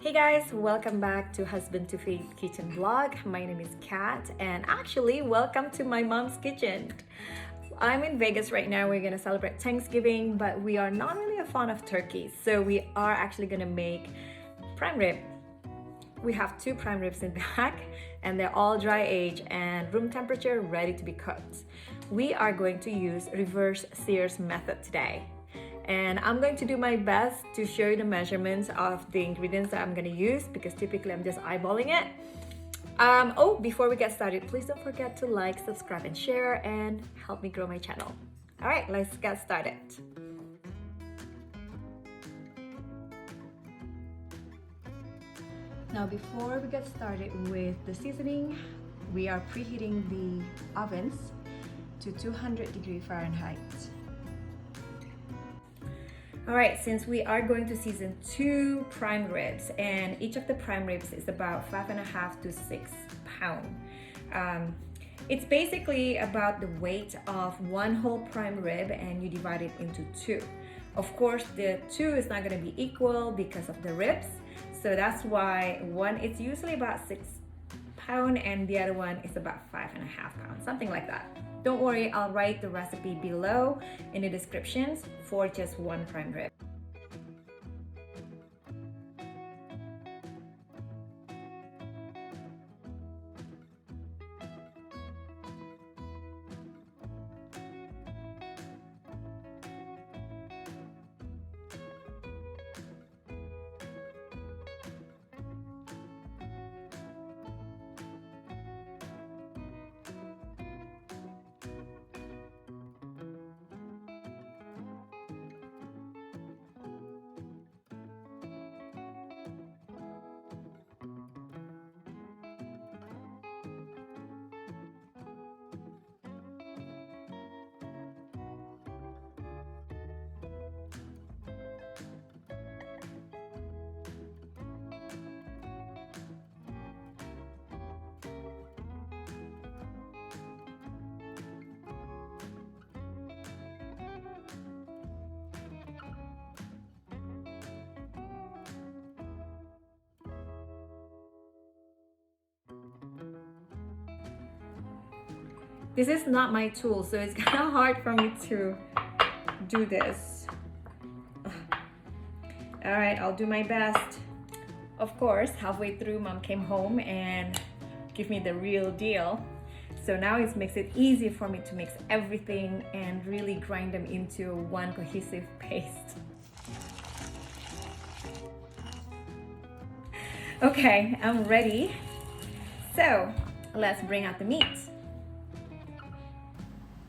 Hey guys, welcome back to Husband to Feed Kitchen Vlog. My name is Kat and actually welcome to my mom's kitchen. I'm in Vegas right now. We're gonna celebrate Thanksgiving, but we are not really a fan of turkey. So we are actually gonna make prime rib. We have 2 prime ribs in back and they're all dry aged and room temperature ready to be cooked. We are going to use reverse-sear method today. And I'm going to do my best to show you the measurements of the ingredients that I'm going to use because typically I'm just eyeballing it. Before we get started, please don't forget to like, subscribe, and share and help me grow my channel. All right, let's get started. Now, before we get started with the seasoning, we are preheating the ovens to 200 Fahrenheit. All right, since we are going to season 2 prime ribs and each of the prime ribs is about 5.5 to 6 pounds. It's basically about the weight of 1 whole prime rib and you divide it into 2. Of course, the 2 is not gonna be equal because of the ribs. So that's why one is usually about 6 pounds and the other one is about 5.5 pounds, something like that. Don't worry, I'll write the recipe below in the descriptions for just 1 prime rib. This is not my tool, so it's kind of hard for me to do this. All right, I'll do my best. Of course, halfway through, Mom came home and gave me the real deal. So now it makes it easy for me to mix everything and really grind them into one cohesive paste. Okay, I'm ready. So let's bring out the meat.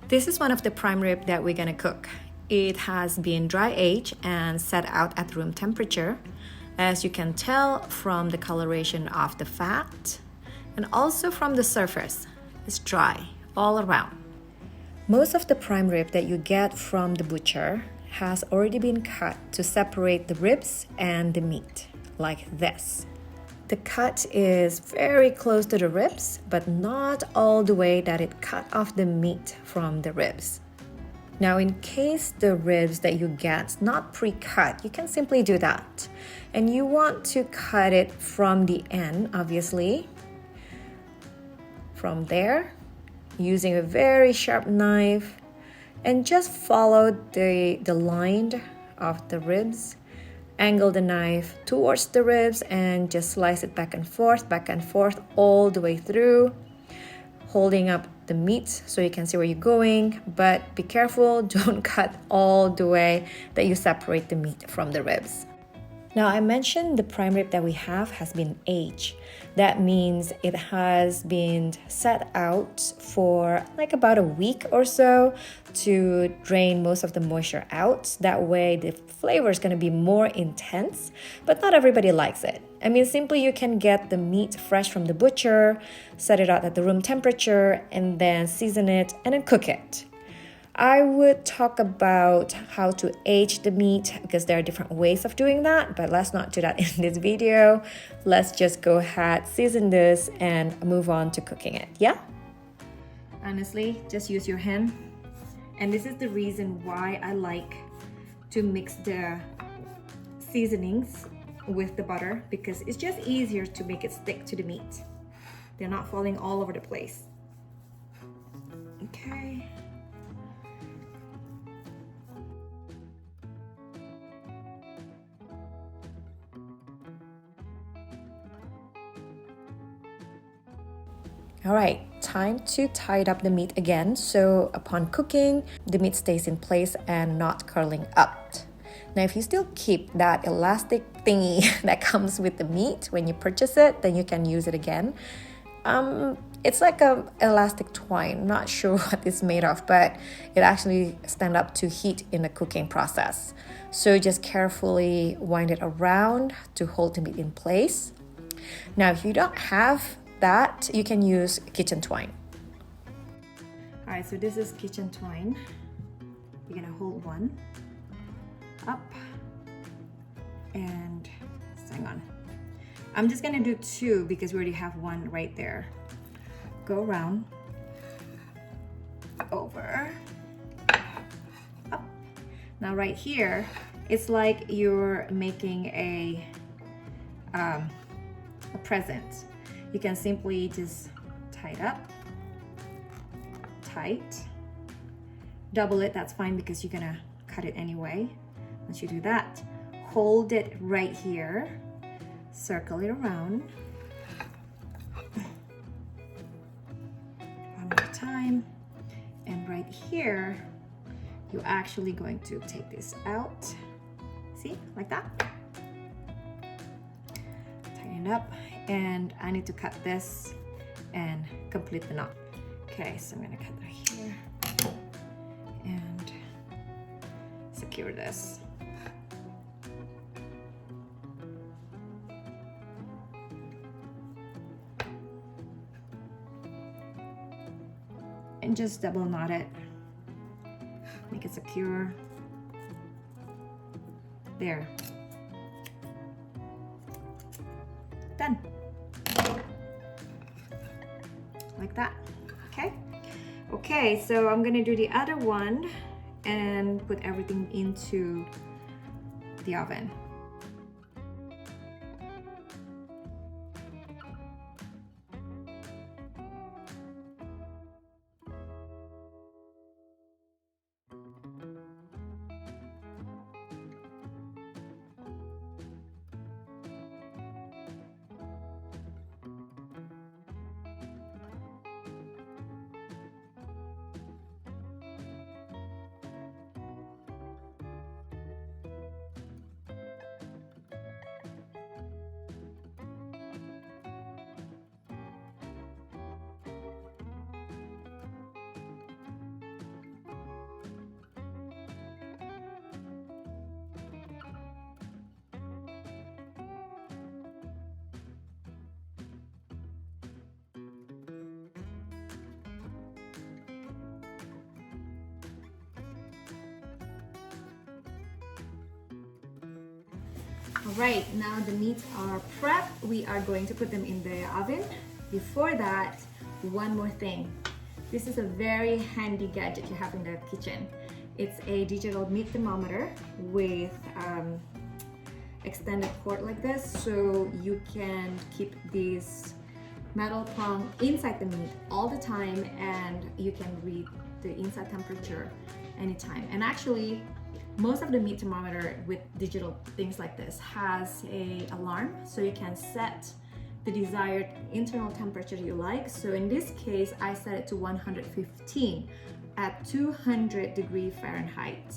This is one of the prime rib that we're gonna cook. It has been dry aged and set out at room temperature. As you can tell from the coloration of the fat and also from the surface, it's dry all around. Most of the prime rib that you get from the butcher has already been cut to separate the ribs and the meat, like this. The cut is very close to the ribs, but not all the way that it cut off the meat from the ribs. Now, in case the ribs that you get not pre-cut, you can simply do that. And you want to cut it from the end, obviously. From there, using a very sharp knife, and just follow the line of the ribs. Angle the knife towards the ribs and just slice it back and forth all the way through, holding up the meat so you can see where you're going, but be careful, don't cut all the way that you separate the meat from the ribs. Now, I mentioned the prime rib that we have has been aged. That means it has been set out for like about a week or so to drain most of the moisture out. That way the flavor is going to be more intense, but not everybody likes it. I mean, simply you can get the meat fresh from the butcher, set it out at the room temperature, and then season it and then cook it. I would talk about how to age the meat because there are different ways of doing that, but let's not do that in this video. Let's just go ahead, season this, and move on to cooking it, yeah? Honestly, just use your hand. And this is the reason why I like to mix the seasonings with the butter because it's just easier to make it stick to the meat. They're not falling all over the place. Okay. All right, time to tie up the meat again. So upon cooking, the meat stays in place and not curling up. Now, if you still keep that elastic thingy that comes with the meat when you purchase it, then you can use it again. It's like a elastic twine. Not sure what it's made of, but it actually stands up to heat in the cooking process. So just carefully wind it around to hold the meat in place. Now, if you don't have that, you can use kitchen twine. All right, so this is kitchen twine. You're gonna hold one up and hang on. I'm just gonna do two because we already have one right there. Go around, over, up. Now right here, it's like you're making a present. You can simply just tie it up, tight, double it, that's fine because you're gonna cut it anyway. Once you do that, hold it right here, circle it around. One more time. And right here, you're actually going to take this out. See, like that. Tighten it up. And I need to cut this and complete the knot. Okay, so I'm gonna cut right here and secure this. And just double knot it, make it secure. There. Done. Like that. Okay, so I'm gonna do the other one and put everything into the oven. All right, now the meats are prepped. We are going to put them in the oven. Before that, one more thing. This is a very handy gadget you have in the kitchen. It's a digital meat thermometer with extended cord like this, so you can keep this metal prong inside the meat all the time, and you can read the inside temperature anytime. And actually, most of the meat thermometer with digital things like this has a alarm, so you can set the desired internal temperature you like. So in this case, I set it to 115 at 200 degrees Fahrenheit.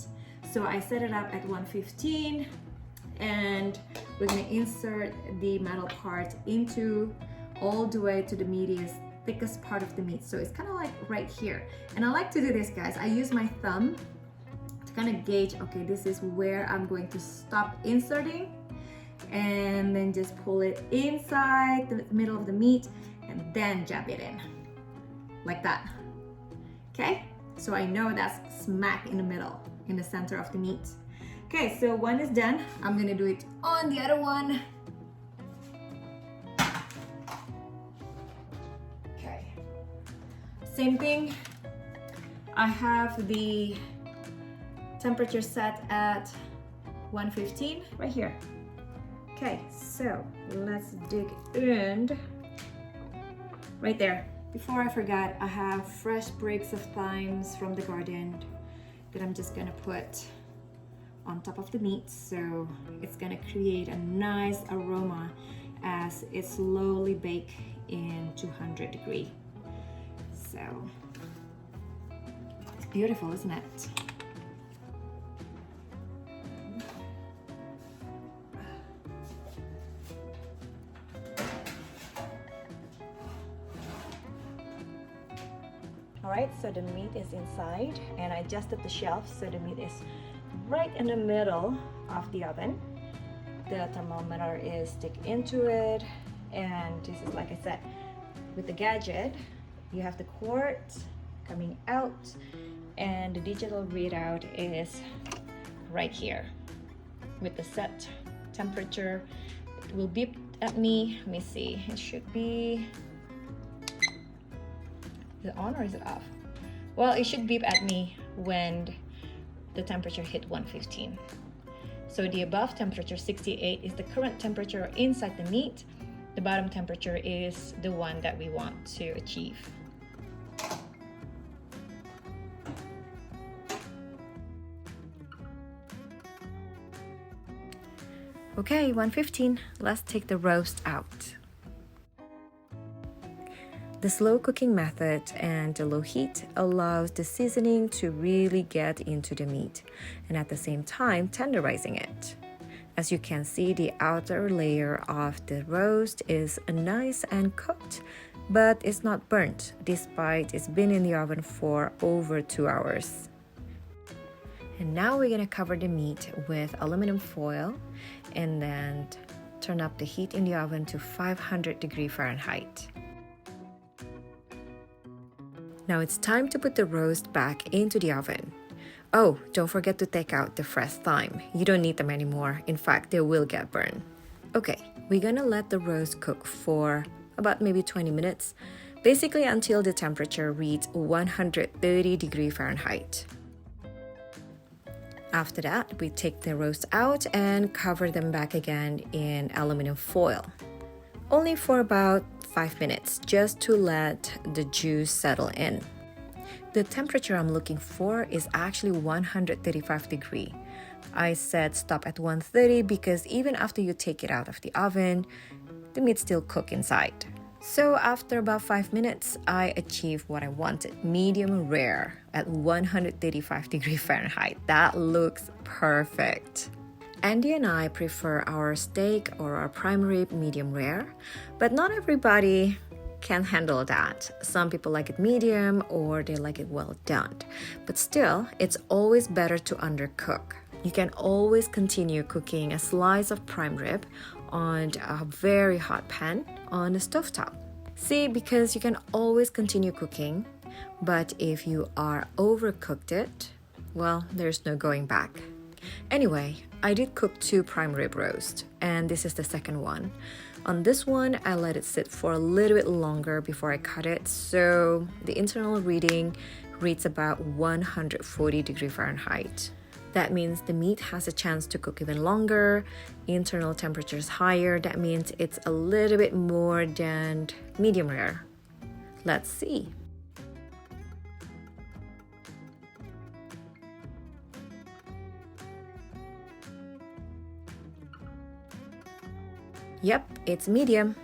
So I set it up at 115, and we're gonna insert the metal part into all the way to the meatiest, thickest part of the meat. So it's kind of like right here. And I like to do this, guys. I use my thumb to kind of gauge, okay, this is where I'm going to stop inserting, and then just pull it inside the middle of the meat and then jab it in like that. Okay, so I know that's smack in the middle, in the center of the meat. Okay, so one is done. I'm gonna do it on the other one. Okay, same thing. I have the temperature set at 115 right here. Okay, so let's dig in. Right there. Before I forgot, I have fresh sprigs of thymes from the garden that I'm just gonna put on top of the meat, so it's gonna create a nice aroma as it slowly bakes in 200 degrees. So it's beautiful, isn't it? Alright, so the meat is inside, and I adjusted the shelf so the meat is right in the middle of the oven. The thermometer is stick into it, and this is, like I said, with the gadget you have the cord coming out and the digital readout is right here with the set temperature. It will beep at me. Let me see, it should be, is it on or is it off? Well, it should beep at me when the temperature hit 115. So the above temperature 68 is the current temperature inside the meat. The bottom temperature is the one that we want to achieve. Okay, 115. Let's take the roast out. The slow cooking method and the low heat allows the seasoning to really get into the meat and at the same time tenderizing it. As you can see, the outer layer of the roast is nice and cooked, but it's not burnt despite it's been in the oven for over 2 hours. And now we're gonna cover the meat with aluminum foil and then turn up the heat in the oven to 500 degrees Fahrenheit. Now it's time to put the roast back into the oven. Oh, don't forget to take out the fresh thyme. You don't need them anymore. In fact, they will get burned. Okay, we're gonna let the roast cook for about maybe 20 minutes, basically until the temperature reads 130 degrees Fahrenheit. After that, we take the roast out and cover them back again in aluminum foil. Only for about 5 minutes, just to let the juice settle in. The temperature I'm looking for is actually 135 degrees. I said stop at 130 because even after you take it out of the oven, the meat still cooks inside. So after about 5 minutes, I achieved what I wanted, medium rare at 135 degrees Fahrenheit. That looks perfect. Andy and I prefer our steak or our prime rib medium rare, but not everybody can handle that. Some people like it medium or they like it well done. But still, it's always better to undercook. You can always continue cooking a slice of prime rib on a very hot pan on the stovetop. See, because you can always continue cooking, but if you are overcooked it, well, there's no going back. Anyway, I did cook 2 prime rib roast, and this is the second one. On this one, I let it sit for a little bit longer before I cut it, so the internal reading reads about 140 degrees Fahrenheit. That means the meat has a chance to cook even longer, internal temperature is higher, that means it's a little bit more than medium rare. Let's see. Yep, it's medium.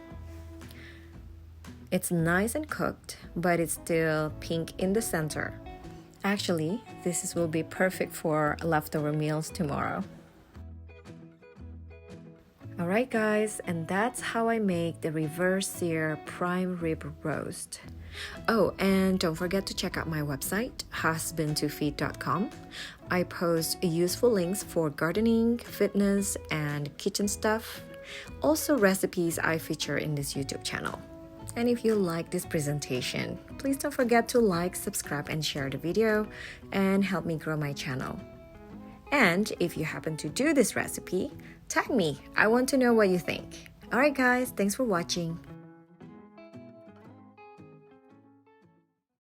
It's nice and cooked, but it's still pink in the center. Actually, this will be perfect for leftover meals tomorrow. Alright guys, and that's how I make the Reverse-Sear prime rib roast. Oh, and don't forget to check out my website, HusbandToFeed.com. I post useful links for gardening, fitness, and kitchen stuff. Also recipes I feature in this YouTube channel. And if you like this presentation, please don't forget to like, subscribe, and share the video and help me grow my channel. And if you happen to do this recipe, tag me. I want to know what you think. Alright guys, thanks for watching.